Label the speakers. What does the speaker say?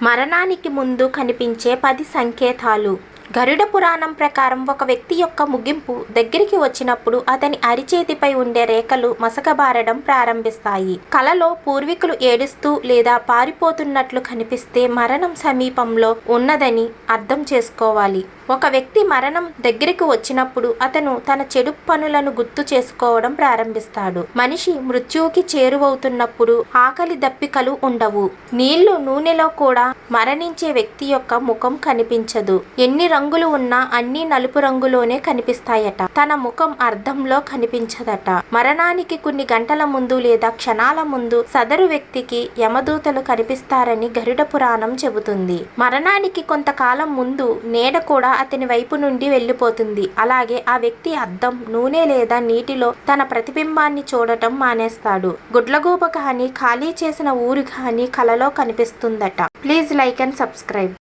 Speaker 1: మరణానికి ముందు కనిపించే 10 సంకేతాలు. గరుడ పురాణం ప్రకారం ఒక వ్యక్తి యొక్క ముగింపు దగ్గరికి వచ్చినప్పుడు అతని అరిచేతిపై ఉండే రేఖలు మసకబారడం ప్రారంభిస్తాయి. కలలో పూర్వీకులు ఏడుస్తూ లేదా పారిపోతున్నట్లు కనిపిస్తే మరణం సమీపంలో ఉన్నదని అర్థం చేసుకోవాలి. ఒక వ్యక్తి మరణం దగ్గరికి వచ్చినప్పుడు అతను తన చెడు పనులను గుర్తు చేసుకోవడం ప్రారంభిస్తాడు. మనిషి మృత్యువుకి చేరువవుతున్నప్పుడు ఆకలి దప్పికలు ఉండవు. నీళ్లు నూనెలో కూడా మరణించే వ్యక్తి యొక్క ముఖం కనిపించదు. ఎన్ని రంగులు ఉన్నా అన్ని నలుపు రంగులోనే కనిపిస్తాయట. తన ముఖం అర్థంలో కనిపించదట. మరణానికి కొన్ని గంటల ముందు లేదా క్షణాల ముందు సదరు వ్యక్తికి యమదూతలు కనిపిస్తారని గరుడ పురాణం చెబుతుంది. మరణానికి కొంతకాలం ముందు నీడ కూడా అతని వైపు నుండి వెళ్ళిపోతుంది. అలాగే ఆ వ్యక్తి అద్దం, నూనె లేదా నీటిలో తన ప్రతిబింబాన్ని చూడటం మానేస్తాడు. గుడ్లగూబ కానీ ఖాళీ చేసిన ఊరు కానీ కలలో కనిపిస్తుందట. Please like and subscribe.